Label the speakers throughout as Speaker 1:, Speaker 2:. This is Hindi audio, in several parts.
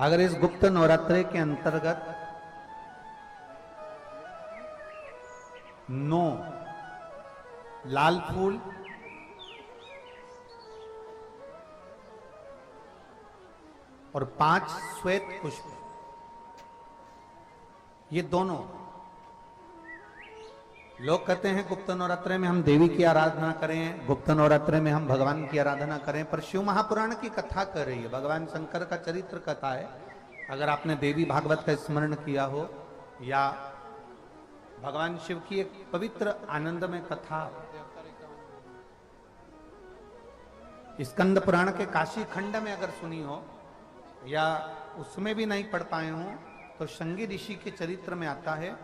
Speaker 1: अगर इस गुप्त नवरात्रे के अंतर्गत 9 लाल फूल और 5 श्वेत पुष्प, ये दोनों लोग कहते हैं गुप्त नवरात्रे में हम देवी की आराधना करें, गुप्त नवरात्रे में हम भगवान की आराधना करें, पर शिव महापुराण की कथा कर रही है, भगवान शंकर का चरित्र कथा है। अगर आपने देवी भागवत का स्मरण किया हो या भगवान शिव की एक पवित्र आनंदमय कथा स्कंद पुराण के काशी खंड में अगर सुनी हो या उसमें भी नहीं पढ़ पाए हो तो श्रृंगी ऋषि के चरित्र में आता है।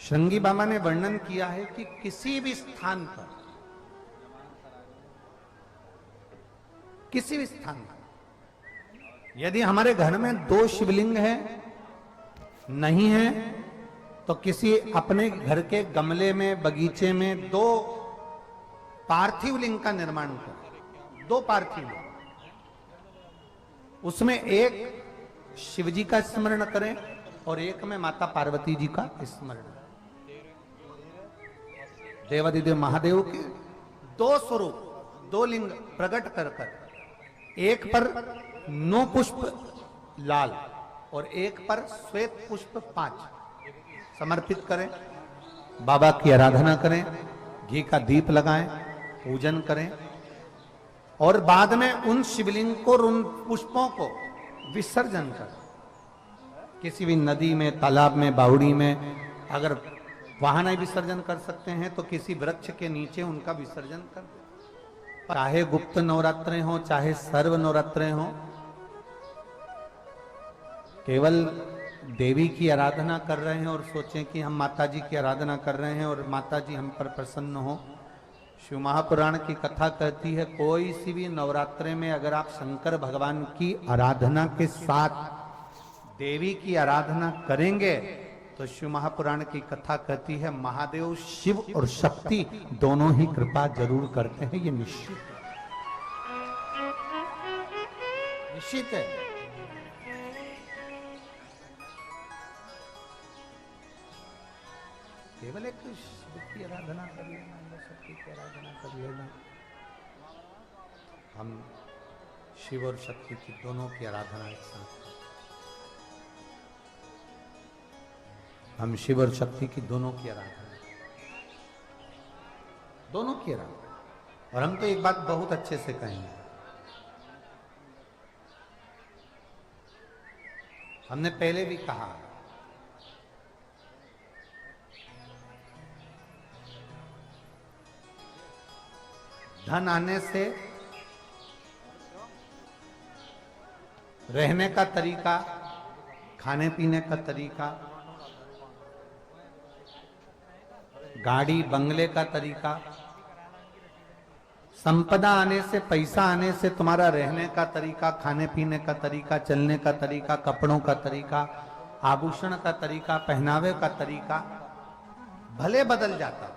Speaker 1: श्रृंगी बाबा ने वर्णन किया है कि किसी भी स्थान पर, किसी भी स्थान पर यदि हमारे घर में 2 शिवलिंग है नहीं है तो किसी अपने घर के गमले में बगीचे में 2 पार्थिव लिंग का निर्माण करें, 2 पार्थिव लिंग, उसमें एक शिव जी का स्मरण करें और एक में माता पार्वती जी का स्मरण। देवादिदेव महादेव के 2 स्वरूप, 2 लिंग प्रकट कर कर एक पर 9 पुष्प लाल और एक पर श्वेत पुष्प 5 समर्पित करें, बाबा की आराधना करें, घी का दीप लगाएं, पूजन करें और बाद में उन शिवलिंग को, उन पुष्पों को विसर्जन करें। किसी भी नदी में, तालाब में, बावड़ी में, अगर वहां नहीं विसर्जन कर सकते हैं तो किसी वृक्ष के नीचे उनका विसर्जन कर। चाहे गुप्त नवरात्रे हो चाहे सर्व नवरात्रे हो, केवल देवी की आराधना कर रहे हैं और सोचें कि हम माता जी की आराधना कर रहे हैं और माता जी हम पर प्रसन्न हो। शिव महापुराण की कथा कहती है कोई सी भी नवरात्रे में अगर आप शंकर भगवान की आराधना के साथ देवी की आराधना करेंगे तो शिव महापुराण की कथा कहती है महादेव शिव और शक्ति दोनों ही कृपा जरूर करते हैं। ये निश्चित है, निश्चित है। केवल एक शिव की आराधना कर लेना या शक्ति की आराधना कर लेना, हम शिव और शक्ति की दोनों की आराधना एक साथ, हम शिव और शक्ति की दोनों की आराधना, दोनों की आराधना। और हम तो एक बात बहुत अच्छे से कहेंगे, हमने पहले भी कहा धन आने से रहने का तरीका, खाने पीने का तरीका, गाड़ी बंगले का तरीका, संपदा आने से, पैसा आने से तुम्हारा रहने का तरीका, खाने पीने का तरीका, चलने का तरीका, कपड़ों का तरीका, आभूषण का तरीका, पहनावे का तरीका भले बदल जाता,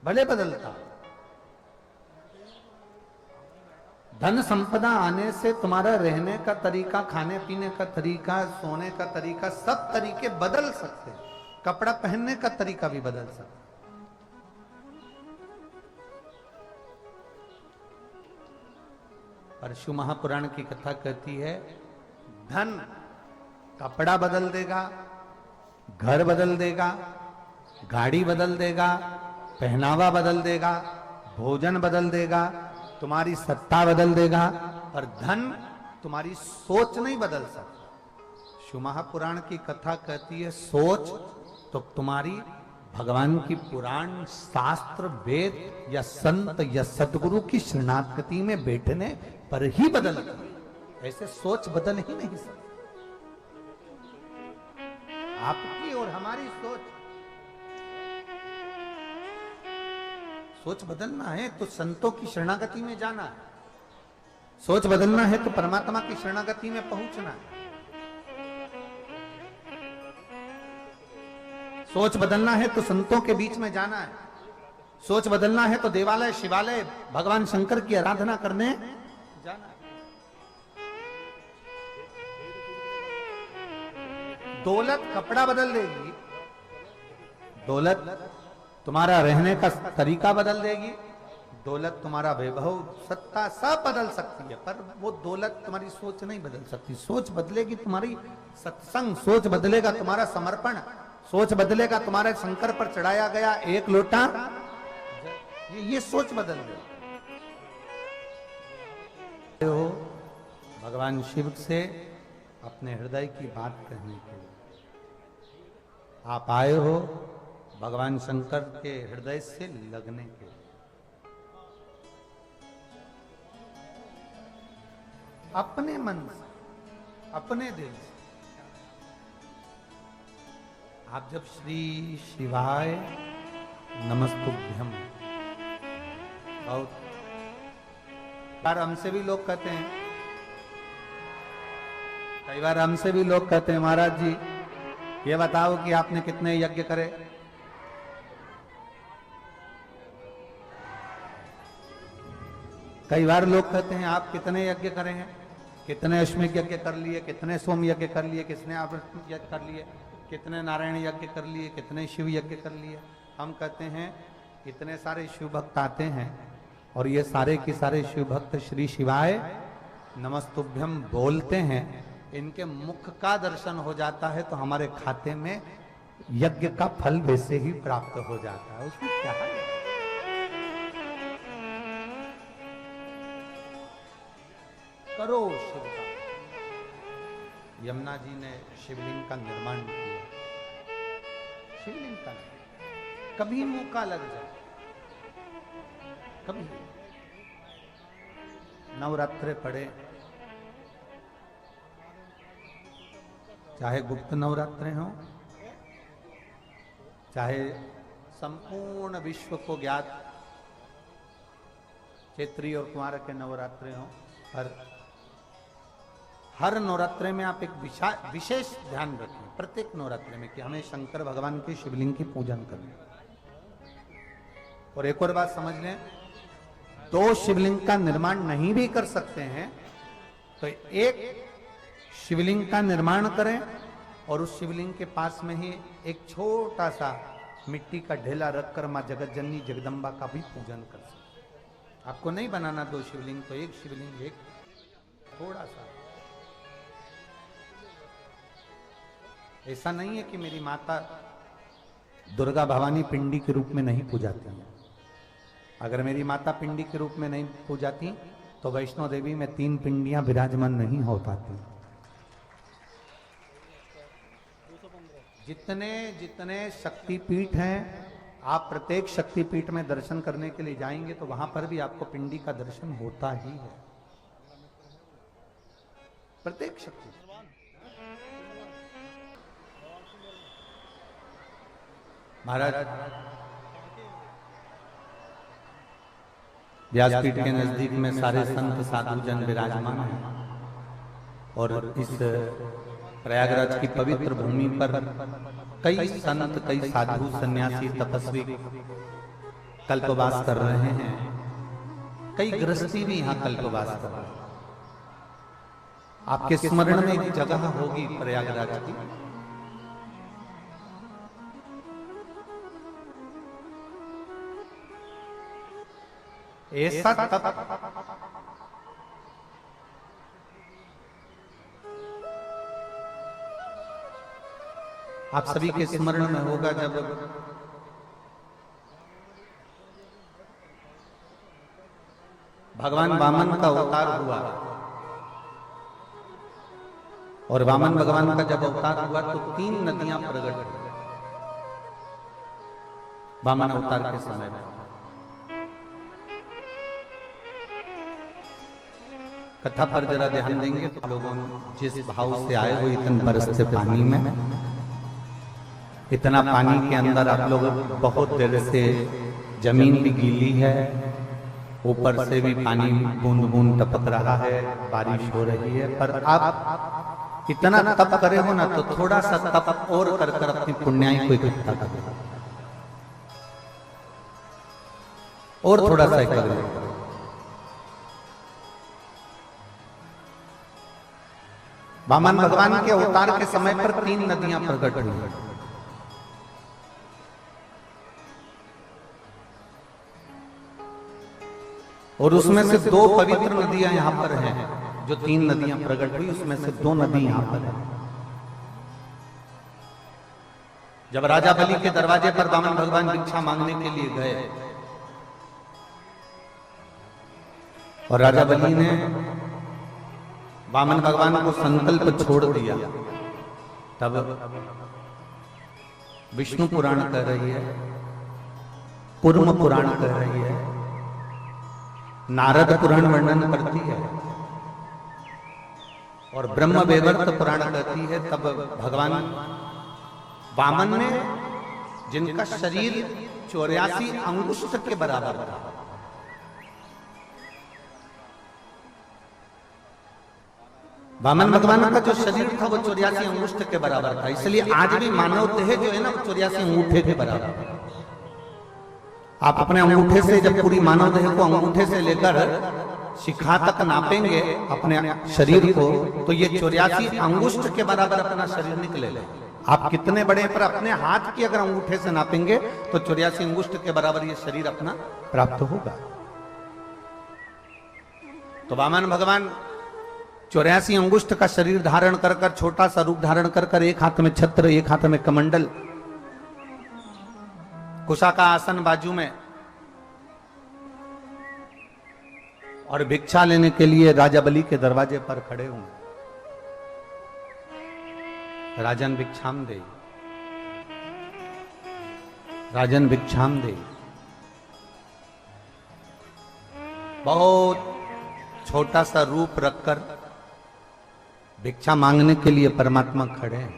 Speaker 1: भले बदलता। धन संपदा आने से तुम्हारा रहने का तरीका, खाने पीने का तरीका, सोने का तरीका, सब तरीके बदल सकते हैं। कपड़ा पहनने का तरीका भी बदल सकता। पर शिव महापुराण की कथा कहती है धन कपड़ा बदल देगा, घर बदल देगा, गाड़ी बदल देगा, पहनावा बदल देगा, भोजन बदल देगा, तुम्हारी सत्ता बदल देगा, पर धन तुम्हारी सोच नहीं बदल सकता। शिव महापुराण की कथा कहती है सोच तो तुम्हारी भगवान की पुराण, शास्त्र, वेद या संत या सदगुरु की शरणागति में बैठने पर ही बदलती है, ऐसे सोच बदल ही नहीं सकती। आपकी और हमारी सोच बदलना है तो संतों की शरणागति में जाना है, सोच बदलना है तो परमात्मा की शरणागति में पहुंचना है, सोच बदलना है तो संतों के बीच में जाना है, सोच बदलना है तो देवालय, शिवालय, भगवान शंकर की आराधना करने जाना है। दौलत कपड़ा बदल देगी, दौलत तुम्हारा रहने का तरीका बदल देगी, दौलत तुम्हारा वैभव सत्ता सब बदल सकती है, पर वो दौलत तुम्हारी सोच नहीं बदल सकती। सोच बदलेगी तुम्हारी सत्संग, सोच बदलेगा तुम्हारा समर्पण, सोच बदलेगा तुम्हारे शंकर पर चढ़ाया गया एक लोटा, ये सोच बदल दे हो भगवान शिव से अपने हृदय की बात कहने के लिए। आप आए हो भगवान शंकर के हृदय से लगने के लिए। अपने मन से, अपने दिल से। आप जब श्री शिवाय नमस्तुभ्यम, बहुत बार हमसे भी लोग कहते हैं, कई बार हमसे भी लोग कहते हैं महाराज जी ये बताओ कि आपने कितने यज्ञ करे। कई बार लोग कहते हैं आप कितने यज्ञ करे हैं, कितने अश्वमेध यज्ञ कर लिए, कितने सोम यज्ञ कर लिए, कितने आवर्त यज्ञ कर लिए, कितने नारायण यज्ञ कर लिए, कितने शिव यज्ञ कर लिए। हम कहते हैं इतने सारे शिव भक्त आते हैं और ये सारे के सारे शिव भक्त श्री शिवाय नमस्तुभ्यम बोलते हैं, इनके मुख का दर्शन हो जाता है तो हमारे खाते में यज्ञ का फल वैसे ही प्राप्त हो जाता है। उसमें क्या है? करो शिव का। यमुना जी ने शिवलिंग का निर्माण किया, शिवलिंग का कभी मौका लग जाए, कभी नवरात्रे पड़े, चाहे गुप्त नवरात्रे हों, चाहे संपूर्ण विश्व को ज्ञात चैत्री और कुमार के नवरात्रे हों, हर नवरात्रे में आप एक विशेष ध्यान रखें, प्रत्येक नवरात्रे में, कि हमें शंकर भगवान के शिवलिंग की पूजन करनी। और एक और बात समझ लें, दो शिवलिंग का निर्माण नहीं भी कर सकते हैं तो एक शिवलिंग का निर्माण करें और उस शिवलिंग के पास में ही एक छोटा सा मिट्टी का ढेला रखकर मां जगत जननी जगदम्बा का भी पूजन कर सकते। आपको नहीं बनाना दो शिवलिंग, तो एक शिवलिंग, एक थोड़ा सा। ऐसा नहीं है कि मेरी माता दुर्गा भवानी पिंडी के रूप में नहीं पूजाती हैं। अगर मेरी माता पिंडी के रूप में नहीं पूजाती तो वैष्णो देवी में 3 पिंडियां विराजमान नहीं हो पाती। जितने जितने शक्तिपीठ हैं, आप प्रत्येक शक्तिपीठ में दर्शन करने के लिए जाएंगे तो वहां पर भी आपको पिंडी का दर्शन होता ही है, प्रत्येक शक्ति। महाराज व्यासपीठ के नजदीक में सारे संत साधु जन विराजमान हैं और इस प्रयागराज की पवित्र भूमि पर कई संत, कई साधु, सन्यासी, तपस्वी कल्पवास कर रहे हैं, कई गृहस्थी भी यहाँ कल्पवास कर रहे हैं। आपके स्मरण में एक जगह होगी प्रयागराज की, ऐसा आप सभी के स्मरण में होगा जब भगवान वामन का अवतार हुआ और वामन भगवान का जब अवतार हुआ तो 3 नदियां प्रकट हुई वामन अवतार के समय में। कथा पर जरा ध्यान देंगे तो लोगों जिस भाव से आए हो, इतने बरसते पानी में, इतना पानी के अंदर आप लोग बहुत देर से, जमीन भी गीली है, ऊपर से भी पानी बूंद बूंद टपक रहा है, बारिश हो रही है, पर आप इतना तप करे हो ना तो थोड़ा सा तप और कर कर अपनी पुण्याई को इकट्ठा करो और थोड़ा सा वामन भगवान के अवतार के समय पर 3 नदियां प्रकट हुई। और उसमें से 2 पवित्र नदियां यहां पर हैं। जो 3 नदियां प्रकट हुई उसमें से 2 नदी यहां पर है। जब राजा बलि के दरवाजे पर वामन भगवान भिक्षा मांगने के लिए गए और राजा बलि ने वामन भगवान को संकल्प छोड़ दिया, तब विष्णु पुराण कह रही है, कूर्म पुराण कह रही है, नारद पुराण वर्णन करती है और ब्रह्म वैवर्त पुराण कहती है। तब भगवान वामन ने, जिनका शरीर 84 अंगुष्ठ के बराबर था, वामन भगवान का जो शरीर था वो 84 अंगुष्ठ के बराबर था। इसलिए आज भी मानव देह जो है ना वो 84 अंगूठे के बराबर है। आप अपने अंगूठे से जब पूरी मानव देह को अंगूठे से लेकर शिखा तक नापेंगे अपने शरीर को, तो ये 84 अंगुष्ठ के बराबर अपना शरीर निकलेगा। आप कितने बड़े पर अपने हाथ की अगर अंगूठे से नापेंगे तो 84 अंगुष्ठ के बराबर ये शरीर अपना प्राप्त होगा। तो वामन भगवान 84 अंगुष्ठ का शरीर धारण कर कर, छोटा सा रूप धारण कर कर, एक हाथ में छत्र, एक हाथ में कमंडल, कुशा का आसन बाजू में, और भिक्षा लेने के लिए राजा बलि के दरवाजे पर खड़े हुए। राजन भिक्षाम दे, राजन भिक्षाम दे। बहुत छोटा सा रूप रखकर भिक्षा मांगने के लिए परमात्मा खड़े हैं।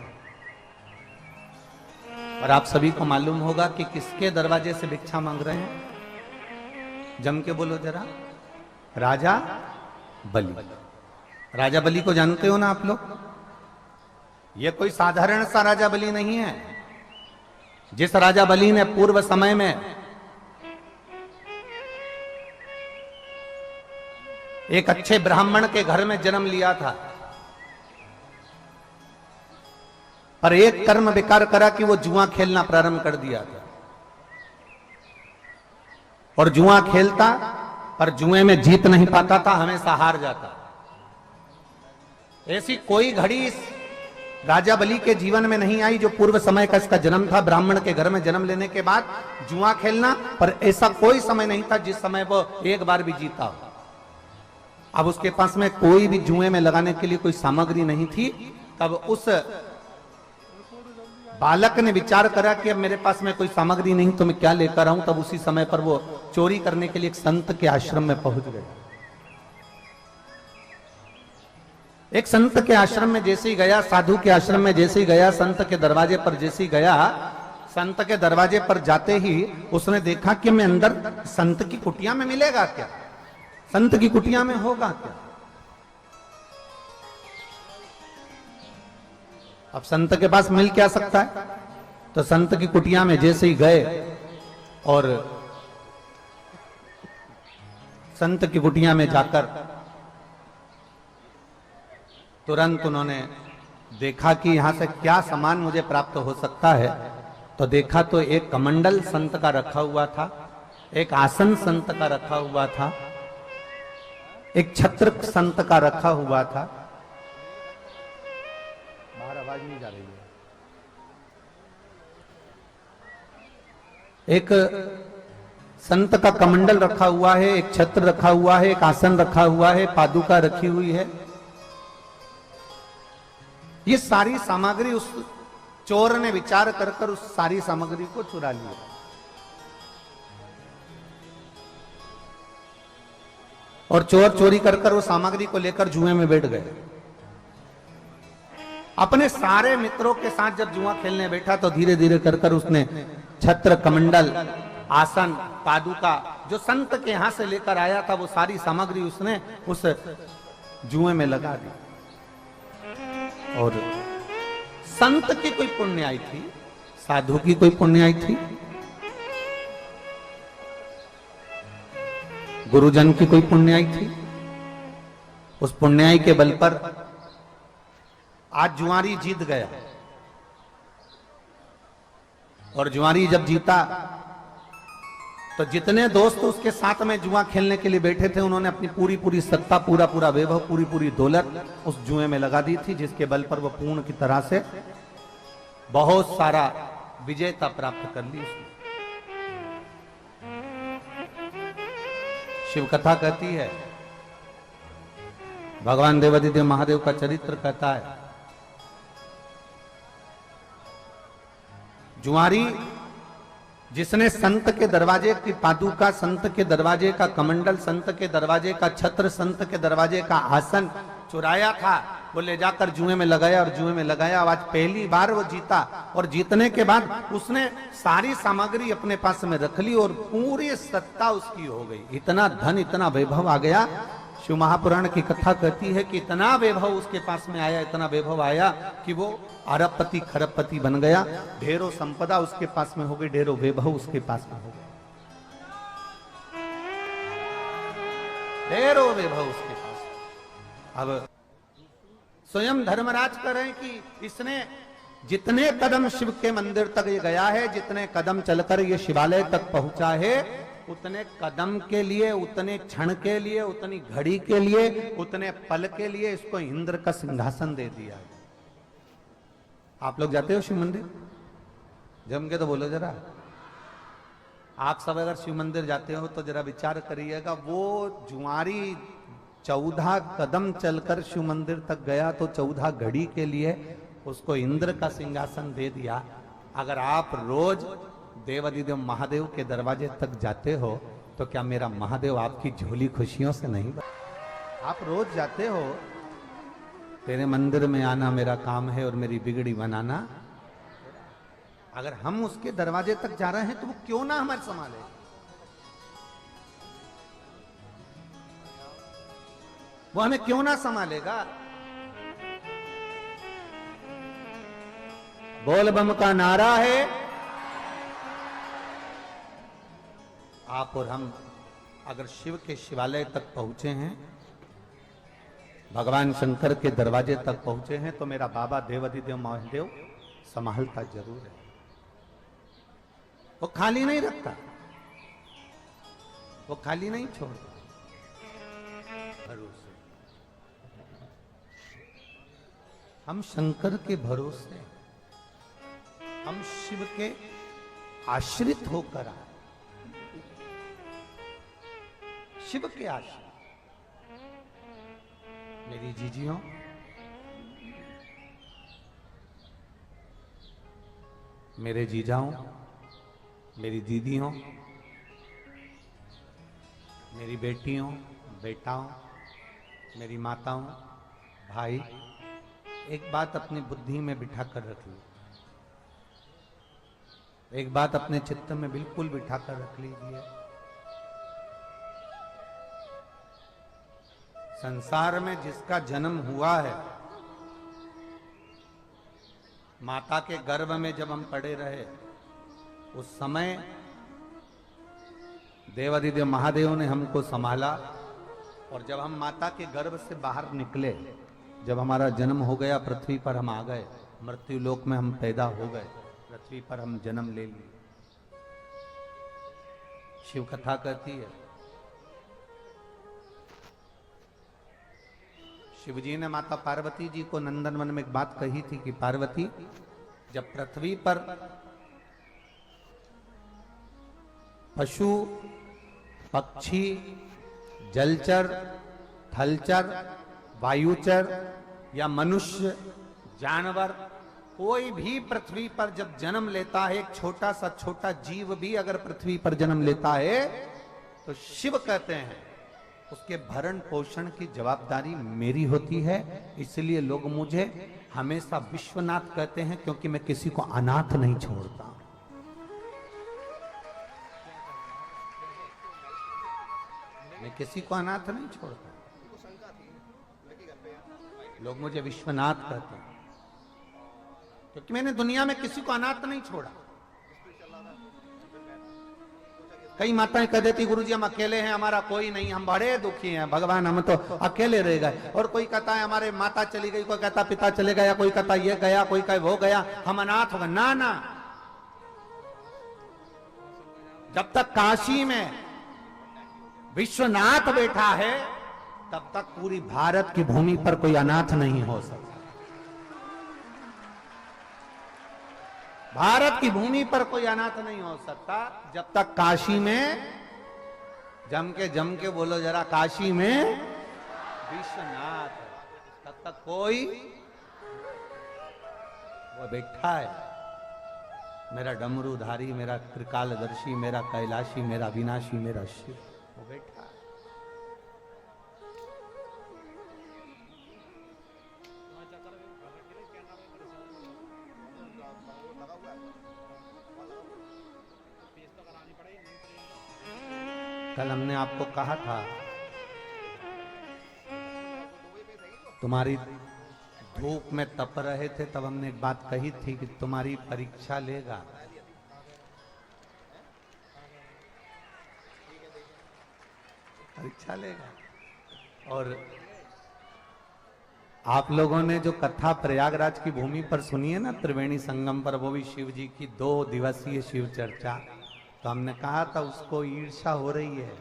Speaker 1: और आप सभी को मालूम होगा कि किसके दरवाजे से भिक्षा मांग रहे हैं? जम के बोलो जरा। राजा बलि। राजा बलि को जानते हो ना आप लोग? ये कोई साधारण सा राजा बलि नहीं है। जिस राजा बलि ने पूर्व समय में एक अच्छे ब्राह्मण के घर में जन्म लिया था, पर एक कर्म विकार करा कि वो जुआ खेलना प्रारंभ कर दिया था। और जुआ खेलता पर जुए में जीत नहीं पाता था, हमेशा हार जाता। ऐसी कोई घड़ी इस राजा बलि के जीवन में नहीं आई जो पूर्व समय का इसका जन्म था। ब्राह्मण के घर में जन्म लेने के बाद जुआ खेलना, पर ऐसा कोई समय नहीं था जिस समय वो एक बार भी जीता हो। अब उसके पास में कोई भी जुए में लगाने के लिए कोई सामग्री नहीं थी। तब उस बालक ने विचार करा कि अब मेरे पास में कोई सामग्री नहीं तो मैं क्या लेकर आऊं। तब उसी समय पर वो चोरी करने के लिए एक संत के आश्रम में पहुंच गए। एक संत के आश्रम में जैसे ही गया, साधु के आश्रम में जैसे ही गया, संत के दरवाजे पर जैसे ही गया, संत के दरवाजे पर जाते ही उसने देखा कि मैं अंदर संत की कुटिया में मिलेगा क्या, संत की कुटिया में होगा क्या। अब संत के पास मिल क्या सकता है? तो संत की कुटिया में जैसे ही गए और संत की कुटिया में जाकर तुरंत उन्होंने देखा कि यहां से क्या सामान मुझे प्राप्त हो सकता है। तो देखा तो एक कमंडल संत का रखा हुआ था, एक आसन संत का रखा हुआ था, एक छत्र संत का रखा हुआ था। बाहर आवाज नहीं जा रही है। एक संत का कमंडल रखा हुआ है, एक छत्र रखा हुआ है, एक आसन रखा हुआ है, पादुका रखी हुई है। ये सारी सामग्री उस चोर ने विचार कर कर उस सारी सामग्री को चुरा लिया। और चोर चोरी कर कर वो सामग्री को लेकर जुए में बैठ गए। अपने सारे मित्रों के साथ जब जुआ खेलने बैठा तो धीरे धीरे कर कर उसने छत्र, कमंडल, आसन, पादुका जो संत के यहां से लेकर आया था वो सारी सामग्री उसने उस जुए में लगा दी। और संत की कोई पुण्याई थी, साधु की कोई पुण्याई थी, गुरुजन की कोई पुण्याई थी। उस पुण्याई के बल पर आज जुआरी जीत गया, और जुआरी जब जीता तो जितने दोस्त उसके साथ में जुआ खेलने के लिए बैठे थे, उन्होंने अपनी पूरी पूरी सत्ता, पूरा पूरा वैभव, पूरी पूरी दौलत उस जुए में लगा दी थी, जिसके बल पर वो पूर्ण की तरह से बहुत सारा विजेता प्राप्त कर ली उसने। शिव कथा कहती है, भगवान देवादिदेव महादेव का चरित्र कहता है, जुआरी जिसने संत के दरवाजे की पादुका, संत के दरवाजे का कमंडल, संत के दरवाजे का छत्र, संत के दरवाजे का आसन चुराया था, वो ले जाकर जुए में लगाया, और जुए में लगाया। आज पहली बार वो जीता, और जीतने के बाद उसने सारी सामग्री अपने पास में रख ली और पूरी सत्ता उसकी हो गई। इतना धन, इतना वैभव आ गया। शिव महापुराण की कथा कहती है कि इतना वैभव उसके पास में आया, इतना वैभव आया कि वो अरबपति खरबपति बन गया। ढेरों संपदा उसके पास में हो गई, ढेरों वैभव उसके पास में हो गया, ढेरों वैभव उसके पास। अब स्वयं धर्मराज कह रहे हैं कि इसने जितने कदम शिव के मंदिर तक ये गया है, जितने कदम चलकर ये शिवालय तक पहुंचा है, उतने कदम के लिए, उतने क्षण के लिए, उतनी घड़ी के लिए, उतने पल के लिए इसको इंद्र का सिंहासन दे दिया। आप लोग जाते हो शिव मंदिर? जम के तो बोलो जरा। आप सब अगर शिव मंदिर जाते हो तो जरा विचार करिएगा, वो जुआरी 14 कदम चलकर शिव मंदिर तक गया तो 14 घड़ी के लिए उसको इंद्र का सिंहासन दे दिया। अगर आप रोज देवादिदेव महादेव के दरवाजे तक जाते हो तो क्या मेरा महादेव आपकी झोली खुशियों से नहीं? आप रोज जाते हो, तेरे मंदिर में आना मेरा काम है और मेरी बिगड़ी बनाना। अगर हम उसके दरवाजे तक जा रहे हैं तो वो क्यों ना हमारे संभाले? वो हमें क्यों ना संभालेगा? बोल बम का नारा है। आप और हम अगर शिव के शिवालय तक पहुंचे हैं, भगवान शंकर के दरवाजे तक पहुंचे हैं, तो मेरा बाबा देवादिदेव महादेव संभालता जरूर है। वो खाली नहीं रखता, वो खाली नहीं छोड़ता। भरोसे हम शंकर के भरोसे, हम शिव के आश्रित होकर आए, शिव के आश्रित। मेरी जीजियों, मेरे जीजाओं, मेरी दीदियों, मेरी बेटियों, बेटाओं, मेरी माताओं, भाई, एक बात अपनी बुद्धि में बिठा कर रख ली, एक बात अपने चित्त में बिल्कुल बिठा कर रख लीजिए। संसार में जिसका जन्म हुआ है, माता के गर्भ में जब हम पड़े रहे, उस समय देवादिदेव महादेव ने हमको संभाला, और जब हम माता के गर्भ से बाहर निकले, जब हमारा जन्म हो गया, पृथ्वी पर हम आ गए, मृत्यु लोक में हम पैदा हो गए, पृथ्वी पर हम जन्म ले लिए। शिव कथा कहती है, शिवजी ने माता पार्वती जी को नंदनवन में एक बात कही थी कि पार्वती, जब पृथ्वी पर पशु, पक्षी, जलचर, थलचर, वायुचर या मनुष्य, जानवर, कोई भी पृथ्वी पर जब जन्म लेता है, एक छोटा सा छोटा जीव भी अगर पृथ्वी पर जन्म लेता है, तो शिव कहते हैं उसके भरण पोषण की जवाबदारी मेरी होती है। इसलिए लोग मुझे हमेशा विश्वनाथ कहते हैं, क्योंकि मैं किसी को अनाथ नहीं छोड़ता। मैं किसी को अनाथ नहीं छोड़ता। लोग मुझे विश्वनाथ कहते हैं, क्योंकि मैंने दुनिया में किसी को अनाथ नहीं छोड़ा। कई माताएं कह देती गुरुजी हम अकेले हैं, हमारा कोई नहीं, हम बड़े दुखी हैं भगवान, हम तो अकेले रह गए। और कोई कहता है हमारे माता चली गई, कोई कहता पिता चले गया, कोई कहता ये गया, कोई कहे वो गया, हम अनाथ हो गए। ना ना, जब तक काशी में विश्वनाथ बैठा है तब तक पूरी भारत की भूमि पर कोई अनाथ नहीं हो सकता। भारत की भूमि पर कोई अनाथ नहीं हो सकता जब तक काशी में जम के बोलो जरा, काशी में विश्वनाथ है, तब तक कोई वो बैठा है। मेरा डमरूधारी, मेरा त्रिकालदर्शी, मेरा कैलाशी, मेरा विनाशी, मेरा शिव, वो बैठा है। कल हमने आपको कहा था तुम्हारी धूप में तप रहे थे, तब हमने एक बात कही थी कि तुम्हारी परीक्षा लेगा। परीक्षा लेगा। और आप लोगों ने जो कथा प्रयागराज की भूमि पर सुनी है ना, त्रिवेणी संगम पर, वो भी शिव जी की 2 दिवसीय शिव चर्चा, तो हमने कहा था उसको ईर्ष्या हो रही है।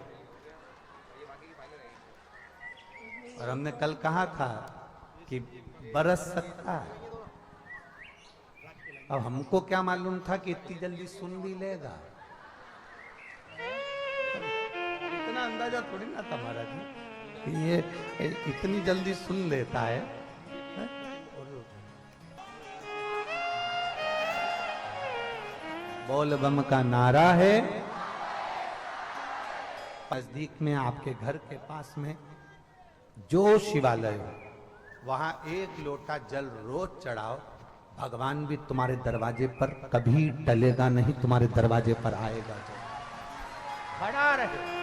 Speaker 1: और हमने कल कहा था कि बरस सकता है। अब हमको क्या मालूम था कि इतनी जल्दी सुन भी लेगा, इतना अंदाजा थोड़ी ना था महाराज जी, ये इतनी जल्दी सुन लेता है। बोल बम का नारा है। नजदीक में आपके घर के पास में जो शिवालय हो, वहां 1 लोटा जल रोज चढ़ाओ, भगवान भी तुम्हारे दरवाजे पर कभी टलेगा नहीं, तुम्हारे दरवाजे पर आएगा, खड़ा रहे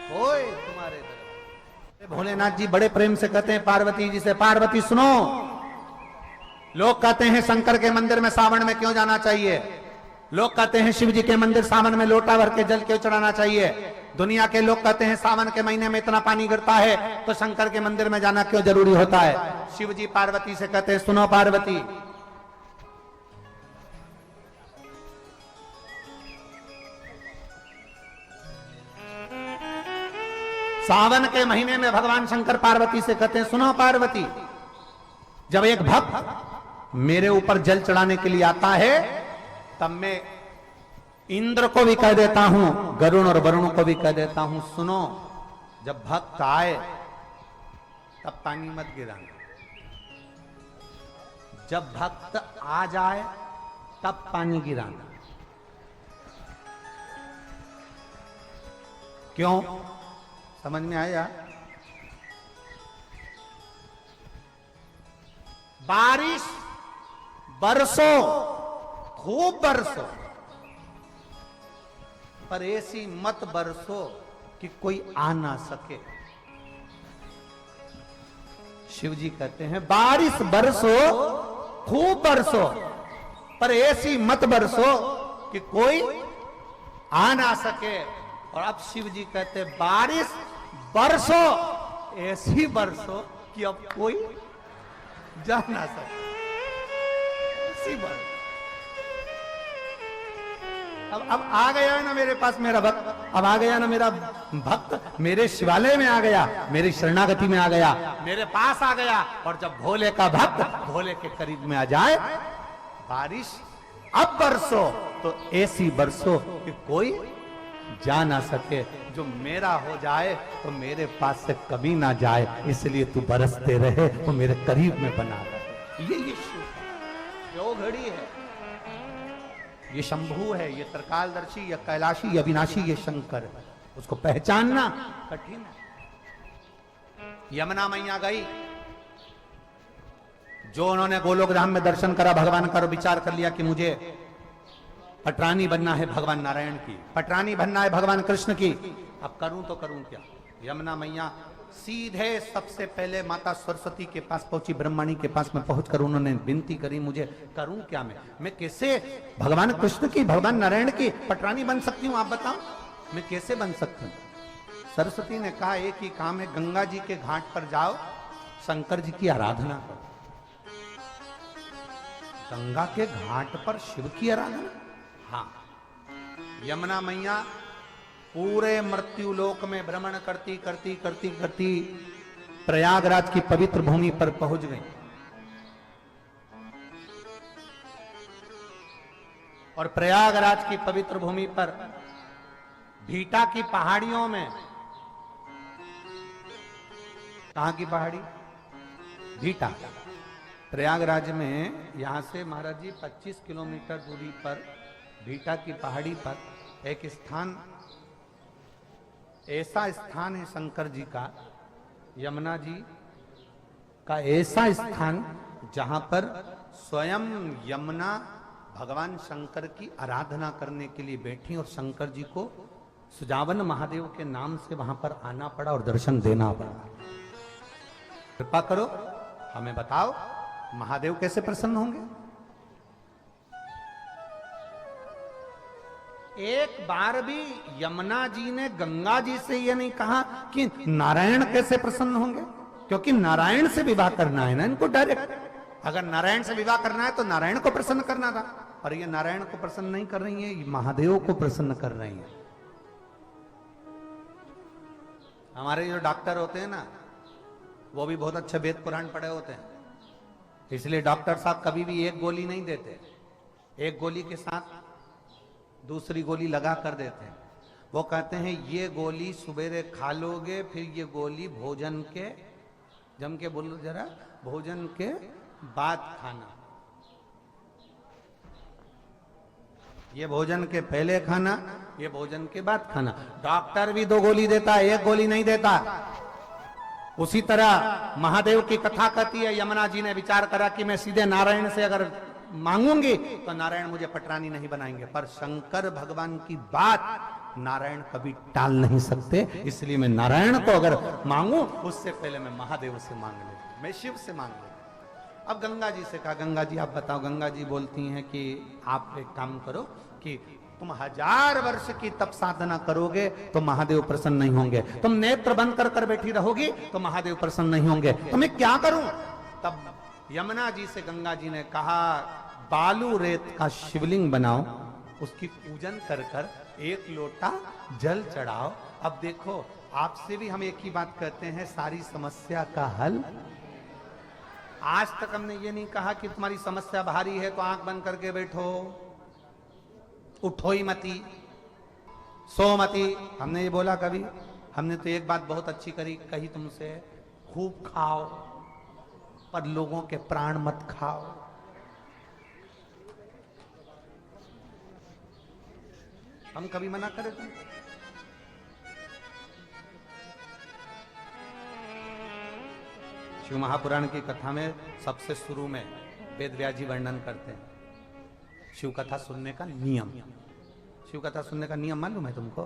Speaker 1: कोई तुम्हारे दरवाजे। भोलेनाथ जी बड़े प्रेम से कहते हैं पार्वती जी से, पार्वती सुनो, लोग कहते हैं शंकर के मंदिर में सावन में क्यों जाना चाहिए, लोग कहते हैं शिव जी के मंदिर सावन में लोटा भर के जल क्यों चढ़ाना चाहिए, दुनिया के लोग कहते हैं सावन के महीने में इतना पानी गिरता है तो शंकर के मंदिर में जाना क्यों जरूरी होता है। शिव जी पार्वती से कहते हैं सुनो पार्वती, सावन के महीने में भगवान शंकर पार्वती से कहते हैं सुनो पार्वती, जब एक भक्त मेरे ऊपर जल चढ़ाने के लिए आता है तब मैं इंद्र को भी कह देता हूं, गरुण और वरुण को भी कह देता हूं, सुनो जब भक्त आए तब पानी मत गिराना, जब भक्त आ जाए तब पानी गिराना। क्यों, समझ में आया? बारिश बरसो, खूब बरसो, पर ऐसी मत बरसो कि कोई आ ना सके। शिव जी कहते हैं बारिश बरसो, खूब बरसो, पर ऐसी मत बरसो कि कोई आ ना सके। और अब शिव जी कहते हैं बारिश बरसो, ऐसी बरसो कि अब कोई जा ना सके, ऐसी बरसो। अब आ गया है ना मेरे पास मेरा भक्त, अब आ गया ना मेरा भक्त, मेरे शिवालय में आ गया, मेरी शरणागति में आ गया, मेरे पास आ गया। और जब भोले का भक्त भोले के करीब में आ जाए, बारिश अब बरसो तो ऐसी बरसो कि कोई जा ना सके, जो मेरा हो जाए तो मेरे पास से कभी ना जाए, इसलिए तू बरसते रहे तो मेरे करीब में बना रहे। ये शिव जो घड़ी है, ये शंभू है, ये त्रिकालदर्शी, ये कैलाशी, ये अविनाशी, ये शंकर है, उसको पहचानना कठिन है। यमुना मैया गई, जो उन्होंने गोलोक धाम में दर्शन करा भगवान का, विचार कर लिया कि मुझे पटरानी बनना है भगवान नारायण की, पटरानी बनना है भगवान कृष्ण की, अब करूं तो करूं क्या। यमुना मैया सीधे सबसे पहले माता सरस्वती के पास पहुंची, ब्रह्मणी के पास में पहुंचकर उन्होंने विनती करी, मुझे करूं क्या मैं कैसे भगवान कृष्ण की, भगवान नारायण की पटरानी बन सकती हूं, आप बताओ मैं कैसे बन सकती हूं। सरस्वती ने कहा एक ही काम है, गंगा जी के घाट पर जाओ, शंकर जी की आराधना करो। गंगा के घाट पर शिव की आराधना? हाँ, यमुना मैया पूरे मृत्यु लोक में भ्रमण करती करती करती करती प्रयागराज की पवित्र भूमि पर पहुंच गई। और प्रयागराज की पवित्र भूमि पर भीटा की पहाड़ियों में, कहां की पहाड़ी? भीटा। प्रयागराज में यहां से महाराज जी 25 किलोमीटर दूरी पर भीटा की पहाड़ी पर एक स्थान, ऐसा स्थान है शंकर जी का, यमुना जी का ऐसा स्थान जहां पर स्वयं यमुना भगवान शंकर की आराधना करने के लिए बैठी और शंकर जी को सुजावन महादेव के नाम से वहां पर आना पड़ा और दर्शन देना पड़ा। कृपा करो हमें बताओ महादेव कैसे प्रसन्न होंगे? एक बार भी यमुना जी ने गंगा जी से यह नहीं कहा कि नारायण कैसे प्रसन्न होंगे, क्योंकि नारायण से विवाह करना है ना इनको डायरेक्ट। अगर नारायण से विवाह करना है तो नारायण को प्रसन्न करना था, और ये नारायण को प्रसन्न नहीं कर रही है, महादेव को प्रसन्न कर रही है। हमारे जो डॉक्टर होते हैं ना, वो भी बहुत अच्छे वेद पुराण पढ़े होते हैं, इसलिए डॉक्टर साहब कभी भी एक गोली नहीं देते, एक गोली के साथ दूसरी गोली लगा कर देते हैं। वो कहते हैं ये गोली सुबेरे खा लोगे, फिर ये गोली भोजन के, जम के बोलो जरा, भोजन के बाद खाना। ये भोजन के पहले खाना, ये भोजन के बाद खाना। डॉक्टर भी 2 गोली देता है, 1 गोली नहीं देता। उसी तरह महादेव की कथा कहती है, यमुना जी ने विचार करा कि मैं सीधे नारायण से अगर मांगूंगी तो नारायण मुझे पटरानी नहीं बनाएंगे, पर शंकर भगवान की बात नारायण कभी टाल नहीं सकते, इसलिए मैं नारायण को अगर मांगू उससे पहले मैं महादेव से मांग लूं, मैं शिव से मांग लूं। अब गंगा जी से कहा, गंगा जी आप बताओ। गंगा जी बोलती हैं कि आप एक काम करो कि तुम 1000 वर्ष की तप साधना करोगे तो महादेव प्रसन्न नहीं होंगे, तुम नेत्र बंद कर बैठी रहोगी तो महादेव प्रसन्न नहीं होंगे, तो मैं क्या करूं? तब यमुना जी से गंगा जी ने कहा बालू रेत का शिवलिंग बनाओ, उसकी पूजन कर 1 लोटा जल चढ़ाओ। अब देखो आपसे भी हम एक ही बात कहते हैं, सारी समस्या का हल। आज तक हमने ये नहीं कहा कि तुम्हारी समस्या भारी है तो आंख बंद करके बैठो, उठो ही मती, सो मती। हमने ये बोला कभी? हमने तो एक बात बहुत अच्छी कही तुमसे, खूब खाओ पर लोगों के प्राण मत खाओ। हम कभी मना करें तुम? शिव महापुराण की कथा में सबसे शुरू में वेद व्यास जी वर्णन करते हैं शिव कथा सुनने का नियम। शिव कथा सुनने का नियम मालूम है तुमको?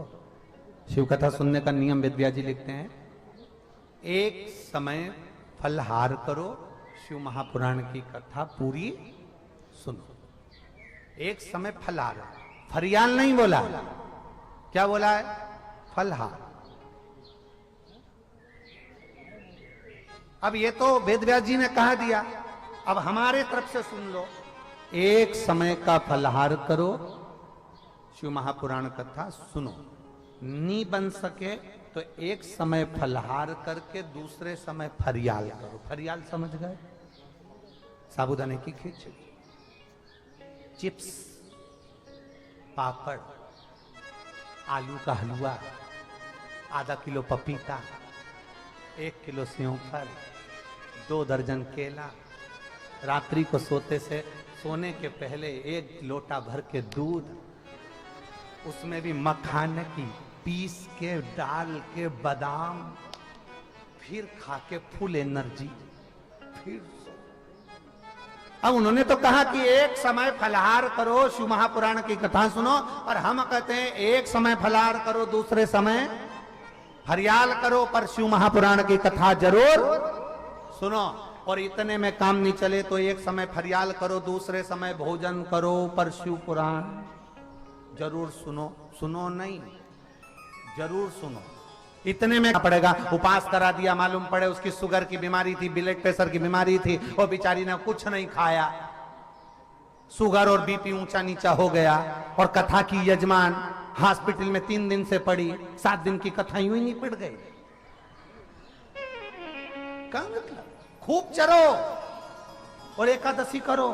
Speaker 1: शिव कथा सुनने का नियम वेद व्यास जी लिखते हैं, एक समय फलहार करो, शिव महापुराण की कथा पूरी सुनो। एक समय फलहार, फरियाल नहीं बोला, क्या बोला है? फलहार। अब ये तो वेद व्यास जी ने कहा दिया, अब हमारे तरफ से सुन लो। एक समय का फलहार करो, शिव महापुराण कथा सुनो। नहीं बन सके तो एक समय फलहार करके दूसरे समय फरियाल करो। फरियाल समझ गए? साबूदाने की खिचड़ी, चिप्स, पापड़, आलू का हलवा, आधा किलो पपीता, 1 किलो सेवफल, 2 दर्जन केला, रात्रि को सोने के पहले 1 लोटा भर के दूध, उसमें भी मखाने की पीस के डाल के बादाम, फिर खा के फुल एनर्जी, फिर अब उन्होंने तो कहा कि एक समय फलहार करो, शिव महापुराण की कथा सुनो, और हम कहते हैं एक समय फलहार करो, दूसरे समय फरियाल करो पर शिव महापुराण की कथा जरूर सुनो। और इतने में काम नहीं चले तो एक समय फरियाल करो, दूसरे समय भोजन करो, पर शिव पुराण जरूर सुनो। सुनो नहीं, जरूर सुनो। इतने में पड़ेगा। उपास करा दिया, मालूम पड़े उसकी शुगर की बीमारी थी, ब्लड प्रेशर की बीमारी थी, और बेचारी ने कुछ नहीं खाया, शुगर और बीपी ऊंचा नीचा हो गया, और कथा की यजमान हॉस्पिटल में 3 दिन से पड़ी, 7 दिन की कथा यूं ही नहीं पिट गई। खूब चरो और एकादशी करो,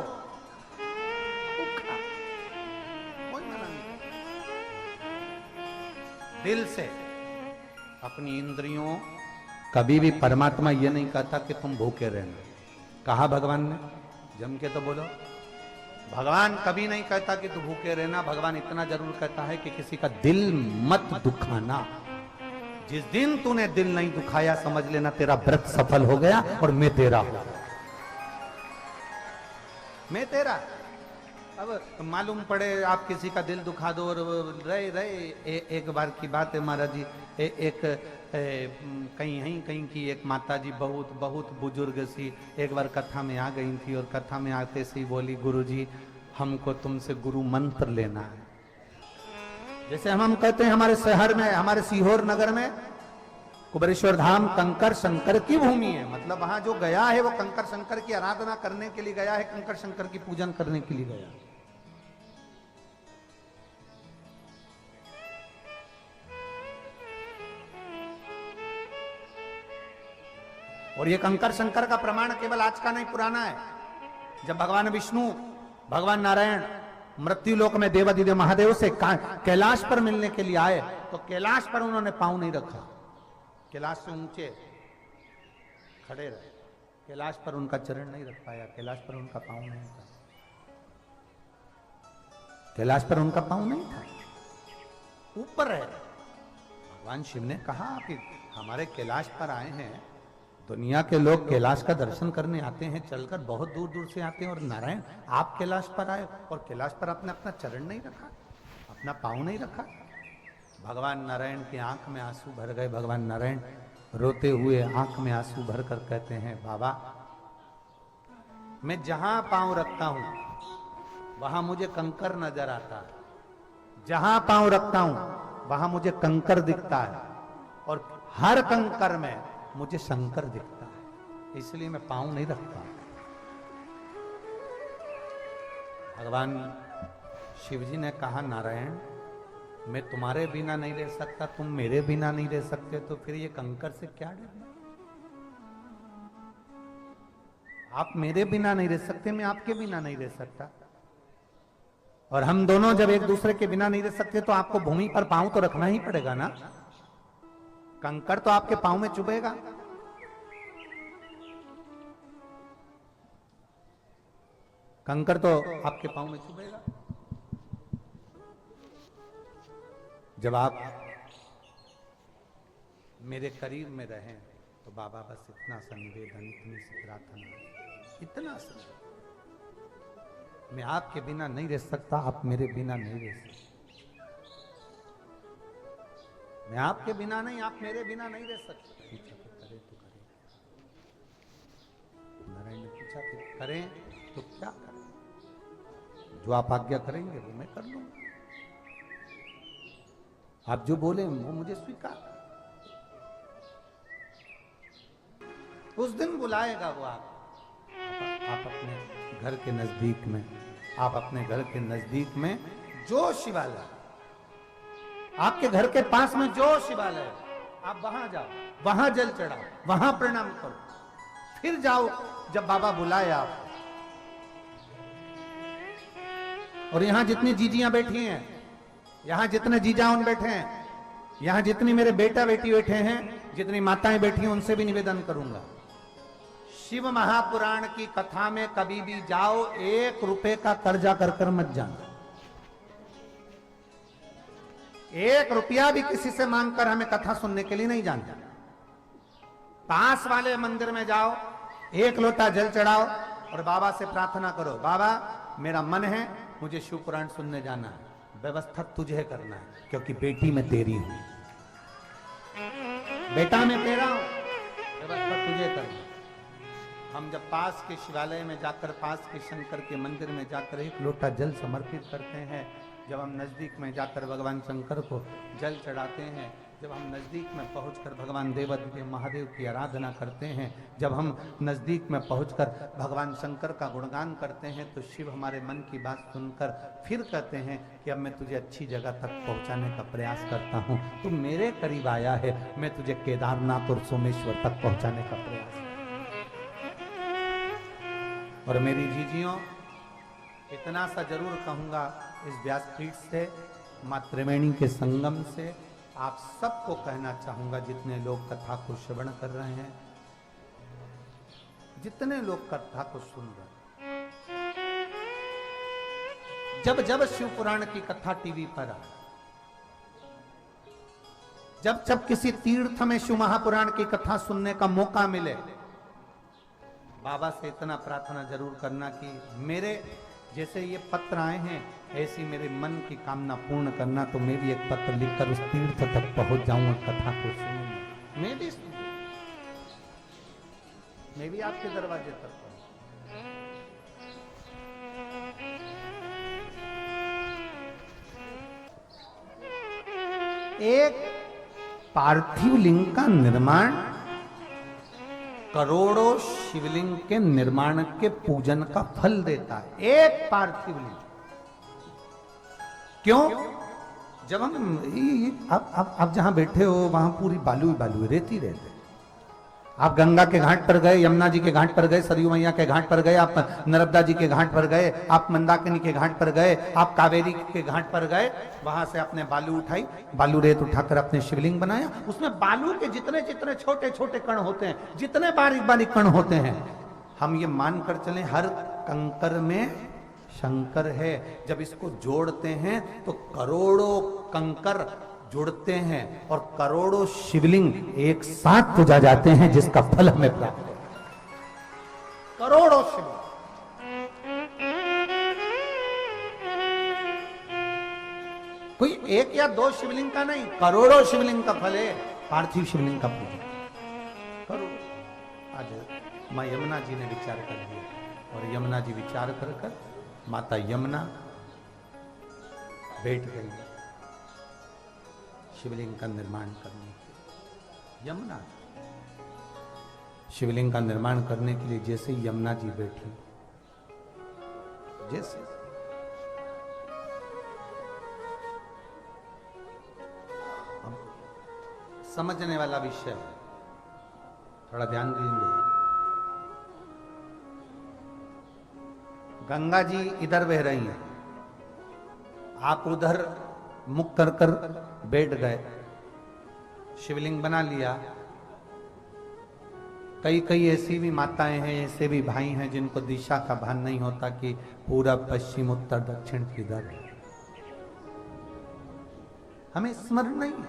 Speaker 1: दिल से अपनी इंद्रियों। कभी भी परमात्मा ये नहीं कहता कि तुम भूखे रहना। कहा भगवान ने? जम के तो बोलो। भगवान कभी नहीं कहता कि तू भूखे रहना। भगवान इतना जरूर कहता है कि किसी का दिल मत दुखाना। जिस दिन तूने दिल नहीं दुखाया, समझ लेना तेरा व्रत सफल हो गया और मैं तेरा हूं। मैं तेरा। अब मालूम पड़े आप किसी का दिल दुखा दो और रहे एक बार की बात है महाराज जी, कहीं की एक माता जी बहुत बुजुर्ग सी एक बार कथा में आ गई थी, और कथा में आते से बोली, गुरुजी हमको तुमसे गुरु मंत्र लेना है। जैसे हम कहते हैं हमारे शहर में, हमारे सीहोर नगर में कुबेरेश्वर धाम कंकर शंकर की भूमि है। मतलब वहां जो गया है वो कंकर शंकर की आराधना करने के लिए गया है, कंकर शंकर की पूजन करने के लिए गया। और ये कंकर शंकर का प्रमाण केवल आज का नहीं, पुराना है। जब भगवान विष्णु, भगवान नारायण मृत्यु लोक में देवाधिदेव महादेव से कैलाश पर मिलने के लिए आए, तो कैलाश पर उन्होंने पांव नहीं रखा। कैलाश से ऊंचे खड़े रहे, कैलाश पर उनका चरण नहीं रख पाया, कैलाश पर उनका पांव नहीं था, कैलाश पर उनका पांव नहीं था, ऊपर रहे। भगवान शिव ने कहा कि हमारे कैलाश पर आए हैं, दुनिया के लोग कैलाश का दर्शन करने आते हैं, चलकर बहुत दूर दूर से आते हैं, और नारायण आप कैलाश पर आए और कैलाश पर आपने अपना चरण नहीं रखा, अपना पांव नहीं रखा। भगवान नारायण की आंख में आंसू भर गए। भगवान नारायण रोते हुए आंख में आंसू भर कर कहते हैं, बाबा मैं जहां पांव रखता हूं वहां मुझे कंकर नजर आता है, जहां पांव रखता हूं वहां मुझे कंकर दिखता है, और हर कंकर में मुझे शंकर दिखता है, इसलिए मैं पांव नहीं रखता। भगवान शिवजी ने कहा, नारायण मैं तुम्हारे बिना नहीं रह सकता, तुम मेरे बिना नहीं रह सकते, तो फिर ये कंकर से क्या डरना? आप मेरे बिना नहीं रह सकते, मैं आपके बिना नहीं रह सकता, और हम दोनों जब एक दूसरे के बिना नहीं रह सकते तो आपको भूमि पर पांव तो रखना ही पड़ेगा ना। कंकर तो आपके पांव में चुभेगा। कंकर तो आपके पांव में चुभेगा। जब आप मेरे करीब में रहें तो बाबा बस इतना सा निवेदन, इतनी सी प्रार्थना, इतना सा, मैं आपके बिना नहीं रह सकता, आप मेरे बिना नहीं रह सकते। मैं आपके बिना नहीं, आप मेरे बिना नहीं रह सकते। पूछा कि करे तो करे। नारायण ने पूछा कि करें तो क्या करें? जो आप आज्ञा करेंगे वो मैं कर लूंगा, आप जो बोले वो मुझे स्वीकार। उस दिन बुलाएगा वो आप अपने घर के नजदीक में, आप अपने घर के नजदीक में जो शिवालय, आपके घर के पास में जो शिवालय, आप वहां जाओ, वहां जल चढ़ाओ, वहां प्रणाम करो, फिर जाओ जब बाबा बुलाए आप। और यहां जितनी जीजियां बैठी हैं, यहां जितने जीजाउन बैठे हैं, यहां जितनी मेरे बेटा बेटी बैठे हैं, जितनी माताएं बैठी हैं, उनसे भी निवेदन करूंगा, शिव महापुराण की कथा में कभी भी जाओ, 1 रुपए का कर्जा कर कर मत जाना। 1 रुपया भी किसी से मांगकर हमें कथा सुनने के लिए नहीं जाना। पास वाले मंदिर में जाओ, 1 लोटा जल चढ़ाओ और बाबा से प्रार्थना करो, बाबा मेरा मन है, मुझे शिव पुराण सुनने जाना है, व्यवस्था तुझे करना है, क्योंकि बेटी मैं तेरी हूं। बेटा मैं कह रहा हूं व्यवस्था तुझे करनी। हम जब पास के शिवालय में जाकर, पास के शंकर के मंदिर में जाकर एक लोटा जल समर्पित करते हैं, जब हम नजदीक में जाकर भगवान शंकर को जल चढ़ाते हैं, जब हम नजदीक में पहुंचकर भगवान देवादिदेव महादेव की आराधना करते हैं, जब हम नजदीक में पहुंचकर भगवान शंकर का गुणगान करते हैं, तो शिव हमारे मन की बात सुनकर फिर कहते हैं कि अब मैं तुझे अच्छी जगह तक पहुंचाने का प्रयास करता हूं, तू मेरे करीब आया है, मैं तुझे केदारनाथ और सोमेश्वर तक पहुंचाने का प्रयास। और मेरी जीजियों, इतना सा जरूर कहूंगा इस व्यासपीठ से, मां त्रिवेणी के संगम से आप सबको कहना चाहूंगा, जितने लोग कथा को श्रवण कर रहे हैं, जितने लोग कथा को सुन रहे हैं, जब जब शिव पुराण की कथा टीवी पर आए, जब जब किसी तीर्थ में शिव महापुराण की कथा सुनने का मौका मिले, बाबा से इतना प्रार्थना जरूर करना कि मेरे जैसे ये पत्र आए हैं, ऐसी मेरे मन की कामना पूर्ण करना, तो मैं भी एक पत्र लिखकर उस तीर्थ तक पहुंच जाऊंगा, कथा को सुनूंगा, मैं भी आपके दरवाजे तक पहुंच। एक पार्थिव लिंग का निर्माण करोड़ों शिवलिंग के निर्माण के पूजन का फल देता है। एक पार्थिव लिंग, क्यों? जब हम आप जहां बैठे हो वहां पूरी बालू ही बालू, रेती रहते। आप गंगा के घाट पर गए, यमुना जी के घाट पर गए, सरयू मैया के घाट पर गए, आप नर्मदा जी के घाट पर गए, आप मंदाकिनी के घाट पर गए, आप कावेरी के घाट पर गए, वहां से आपने बालू उठाई, बालू रेत उठाकर अपने शिवलिंग बनाया। उसमें बालू के जितने जितने छोटे छोटे कण होते हैं, जितने बारीक बारीक कण होते हैं, हम ये मानकर चलें हर कंकर में शंकर है। जब इसको जोड़ते हैं तो करोड़ों कंकर जुड़ते हैं और करोड़ों शिवलिंग एक साथ पूजा जाते हैं, जिसका फल हमें प्राप्त है। करोड़ों शिवलिंग, कोई एक या दो शिवलिंग का नहीं, करोड़ों शिवलिंग का फल है पार्थिव शिवलिंग का पूजा। करोड़। आज मां यमुना जी ने विचार कर दिया और यमुना जी विचार कर कर माता यमुना बैठ गई शिवलिंग का निर्माण करने के लिए। यमुना शिवलिंग का निर्माण करने के लिए जैसे ही यमुना जी बैठी, जैसे समझने वाला विषय है, थोड़ा ध्यान देंगे। गंगा जी इधर बह रही हैं, आप उधर मुख कर कर बैठ गए, शिवलिंग बना लिया। कई कई ऐसी भी माताएं हैं, ऐसे भी भाई हैं जिनको दिशा का भान नहीं होता कि पूरब पश्चिम उत्तर दक्षिण किधर है। हमें स्मरण नहीं है,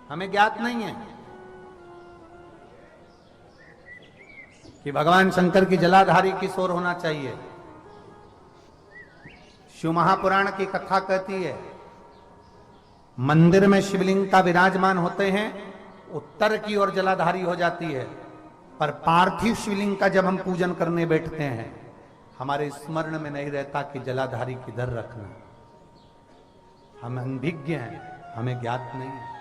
Speaker 1: हमें ज्ञात नहीं है कि भगवान शंकर की जलाधारी किस ओर होना चाहिए। शिव महापुराण की कथा कहती है, मंदिर में शिवलिंग का विराजमान होते हैं, उत्तर की ओर जलाधारी हो जाती है, पर पार्थिव शिवलिंग का जब हम पूजन करने बैठते हैं, हमारे स्मरण में नहीं रहता कि जलाधारी किधर रखना। हम अनभिज्ञ हैं, हमें ज्ञात नहीं है।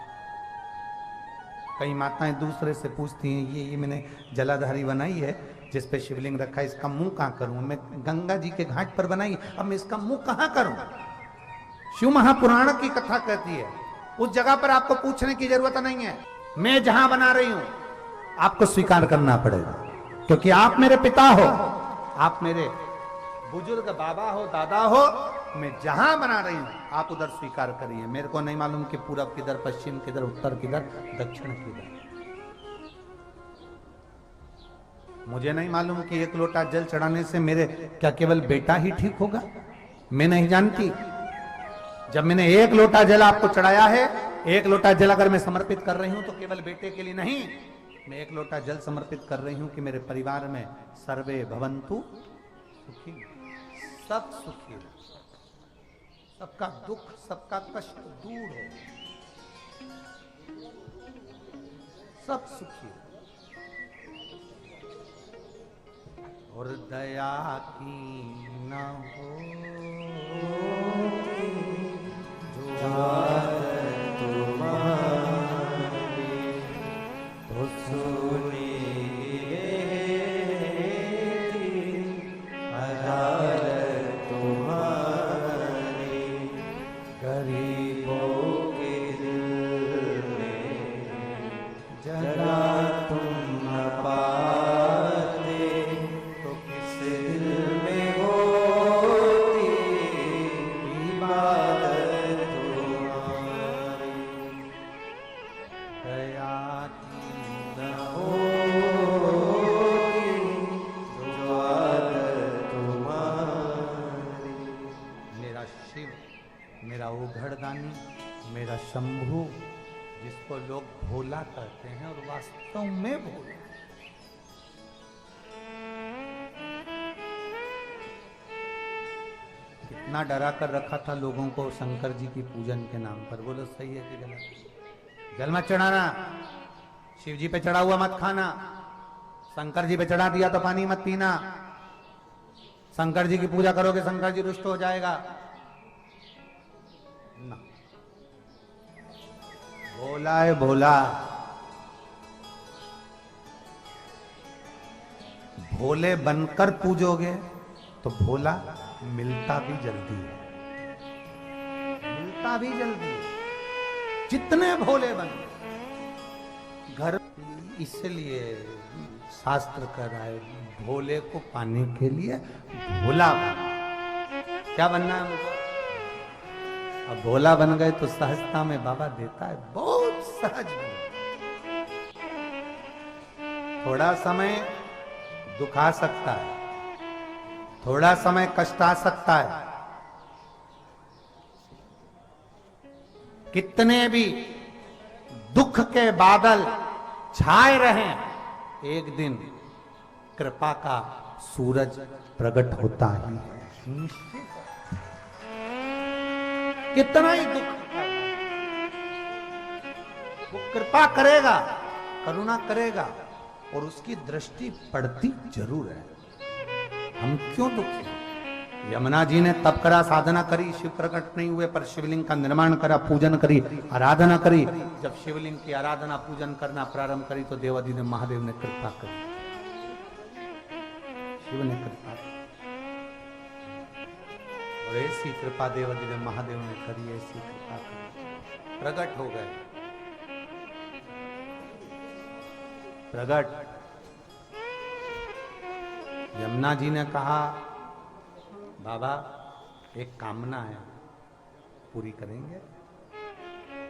Speaker 1: कई माताएं दूसरे से पूछती हैं, ये मैंने जलाधारी बनाई है जिस पे शिवलिंग रखा है, इसका मुंह कहां करूं? मैं गंगा जी के घाट पर बनाई, अब मैं इसका मुंह कहां करूं? शिव महापुराण की कथा कहती है, उस जगह पर आपको पूछने की जरूरत नहीं है। मैं जहां बना रही हूं आपको स्वीकार करना पड़ेगा, क्योंकि आप मेरे पिता हो, आप मेरे बुजुर्ग बाबा हो, दादा हो। मैं जहां बना रही हूं आप उधर स्वीकार करिए। मेरे को नहीं मालूम कि पूरब किधर, पश्चिम किधर, उत्तर किधर, दक्षिण किधर। मुझे नहीं मालूम कि एक लोटा जल चढ़ाने से मेरे क्या केवल बेटा ही ठीक होगा, मैं नहीं जानती। जब मैंने एक लोटा जल आपको चढ़ाया है, एक लोटा जल अगर मैं समर्पित कर रही हूं तो केवल बेटे के लिए नहीं, मैं एक लोटा जल समर्पित कर रही हूं कि मेरे परिवार में सर्वे भवन्तु सुखी, सब सुखी हो, सबका दुख सबका कष्ट दूर हो। सब सुखी हो। और दया की न हो जो तो सुनिए अदालत तुम्हारी, गरीबों के दिल में जगह तुम न पाते, तो किस दिल में होती इबादत तुम्हारी। दया मेरा उघड़दानी, मेरा शंभू, जिसको लोग भोला कहते हैं और वास्तव में भोला। कितना डरा कर रखा था लोगों को शंकर जी की पूजन के नाम पर। बोलो सही है कि गलत? जल मत चढ़ाना, शिव जी पे चढ़ा हुआ मत खाना, शंकर जी पे चढ़ा दिया तो पानी मत पीना, शंकर जी की पूजा करोगे शंकर जी रुष्ट हो जाएगा ना। भोला है भोला, भोले बनकर पूजोगे तो भोला मिलता भी जल्दी है, मिलता भी जल्दी है। जितने भोले बन घर, इसलिए शास्त्र कर रहा है भोले को पाने के लिए भोला बन। क्या बनना है मुझे? अब भोला बन गए तो सहजता में बाबा देता है, बहुत सहज। थोड़ा समय दुख आ सकता है, थोड़ा समय कष्ट आ सकता है, कितने भी दुख के बादल छाए रहें, एक दिन कृपा का सूरज प्रकट होता ही है। कितना ही दुख वो कृपा करेगा, करुणा करेगा और उसकी दृष्टि पड़ती जरूर है। हम क्यों दुखी? यमुना जी ने तप करा, साधना करी, शिव प्रकट नहीं हुए पर शिवलिंग का निर्माण करा, पूजन करी, आराधना करी। जब शिवलिंग की आराधना पूजन करना प्रारंभ करी तो देवाधिदेव महादेव ने कृपा करी, शिव ने कृपा की। और ऐसी कृपा देवाधिदेव महादेव ने करी, ऐसी कृपा करी, प्रकट हो गए, प्रकट। यमुना जी ने कहा बाबा एक कामना है, पूरी करेंगे?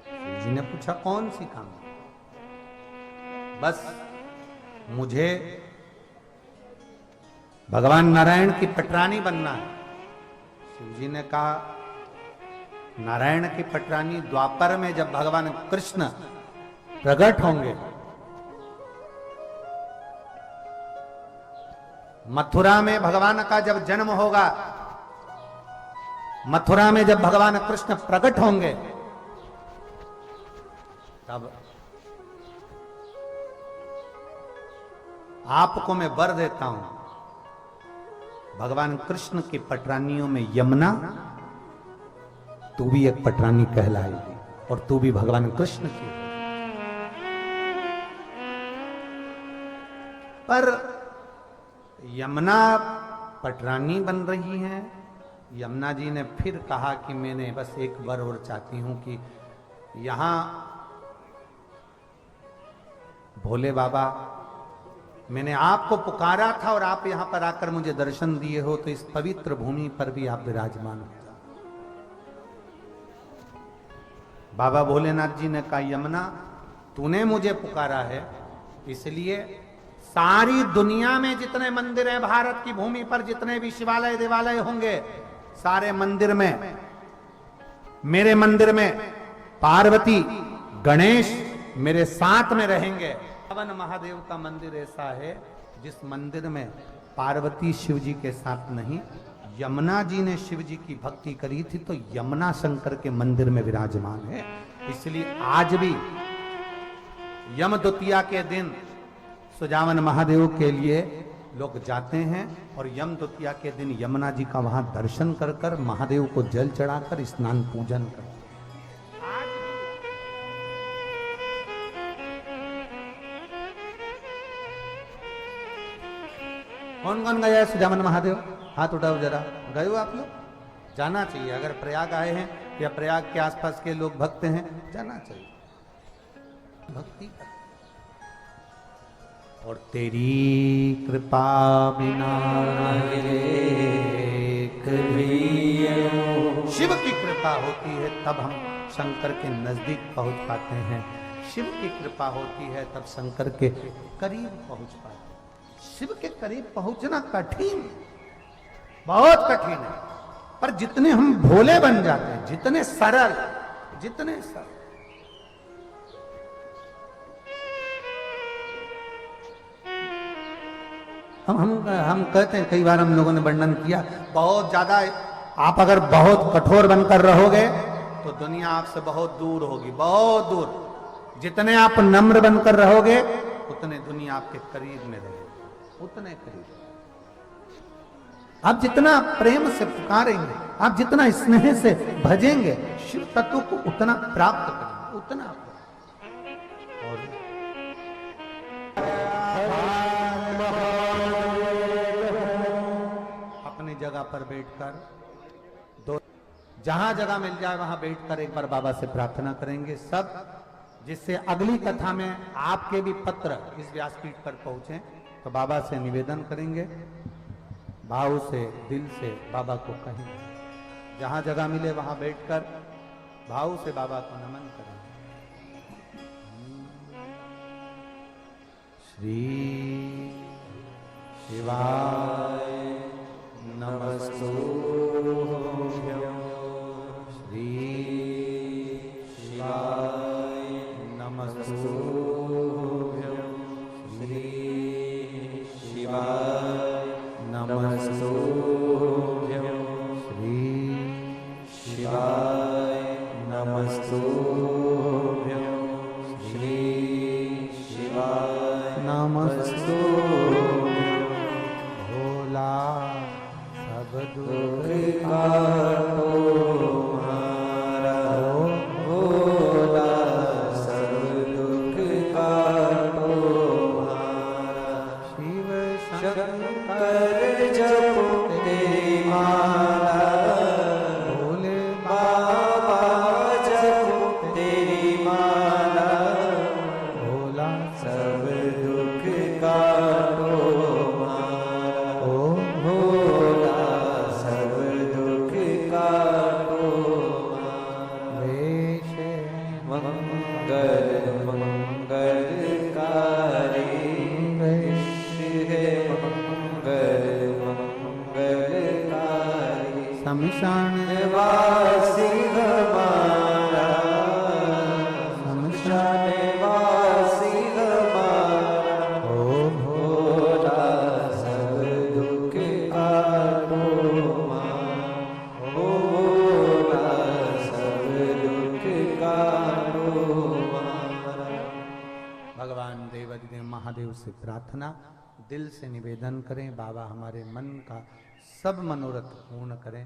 Speaker 1: शिव जी ने पूछा कौन सी कामना? बस मुझे भगवान नारायण की पटरानी बनना है। शिव जी ने कहा नारायण की पटरानी द्वापर में जब भगवान कृष्ण प्रकट होंगे, मथुरा में भगवान का जब जन्म होगा, मथुरा में जब भगवान कृष्ण प्रकट होंगे, तब आपको मैं वर देता हूं, भगवान कृष्ण की पटरानियों में यमुना तू भी एक पटरानी कहलाएगी और तू भी भगवान कृष्ण की। पर यमुना पटरानी बन रही हैं। यमुना जी ने फिर कहा कि मैंने बस एक वर और चाहती हूं कि यहां भोले बाबा मैंने आपको पुकारा था और आप यहां पर आकर मुझे दर्शन दिए हो, तो इस पवित्र भूमि पर भी आप विराजमान हो जाओ। बाबा भोलेनाथ जी ने कहा यमुना तूने मुझे पुकारा है, इसलिए सारी दुनिया में जितने मंदिर हैं, भारत की भूमि पर जितने भी शिवालय देवालय होंगे, सारे मंदिर में, मेरे मंदिर में पार्वती गणेश मेरे साथ में रहेंगे। पवन महादेव का मंदिर ऐसा है जिस मंदिर में पार्वती शिव जी के साथ नहीं, यमुना जी ने शिव जी की भक्ति करी थी तो यमुना शंकर के मंदिर में विराजमान है। इसलिए आज भी यम द्वितीया के दिन सुजावन महादेव के लिए लोग जाते हैं और यम द्वितीया के दिन यमुना जी का वहां दर्शन कर कर महादेव को जल चढ़ाकर स्नान पूजन करते हैं। कौन कौन गया है सुजावन महादेव? हाथ उठाओ जरा। गए हो आप लोग? जाना चाहिए। अगर प्रयाग आए हैं या प्रयाग के आसपास के लोग भक्त हैं, जाना चाहिए, भक्ति कर। और तेरी कृपा बिना शिव की कृपा होती है तब हम शंकर के नजदीक पहुंच पाते हैं। शिव की कृपा होती है तब शंकर के करीब पहुंच पाते हैं। शिव के करीब पहुंचना कठिन, बहुत कठिन है, पर जितने हम भोले बन जाते हैं, जितने सरल, हम कहते हैं, कई बार हम लोगों ने वर्णन किया, बहुत ज्यादा आप अगर बहुत कठोर बनकर रहोगे तो दुनिया आपसे बहुत दूर होगी, बहुत दूर। जितने आप नम्र बनकर रहोगे उतने दुनिया आपके करीब में रहेगी, उतने करीब। आप जितना प्रेम से पुकारेंगे, आप जितना स्नेह से भजेंगे, शिव तत्व को उतना प्राप्त करेंगे, उतना। और अपनी जगह पर बैठकर जहां जगह मिल जाए वहां बैठकर एक बार बाबा से प्रार्थना करेंगे सब, जिससे अगली कथा में आपके भी पत्र इस व्यासपीठ पर पहुंचे। तो बाबा से निवेदन करेंगे, भाव से, दिल से बाबा को कहेंगे, जहां जगह मिले वहां बैठकर भाव से बाबा को नमन करेंगे। श्री शिवाय नमस्तुभ्यं, श्री शिवाय नमस्तुभ्यं, श्री शिवाय नमस्तुभ्यं, श्री शिवाय नमस्तुभ्यं, श्री शिवाय नमस्तुभ्यं। भोला सब दुख काटो हमारा, भोला सब दुख काटो हमारा, शिव शंकर जपते माला, भोले बाबा जपते माला, भोला सब दुख काटो हमारा, ओ भोला सब दुख काटो हमारा। वेश मंगल मंगलकारी, शमशान वासी हमारा, शमशान वासी हमारा, ओ भोला सब दुख काटो हमारा, ओ भोला सब दुख काटो हमारा। भगवान देवाधिदेव महादेव से प्रार्थना, दिल से निवेदन करें, बाबा हमारे मन का सब मनोरथ पूर्ण करें।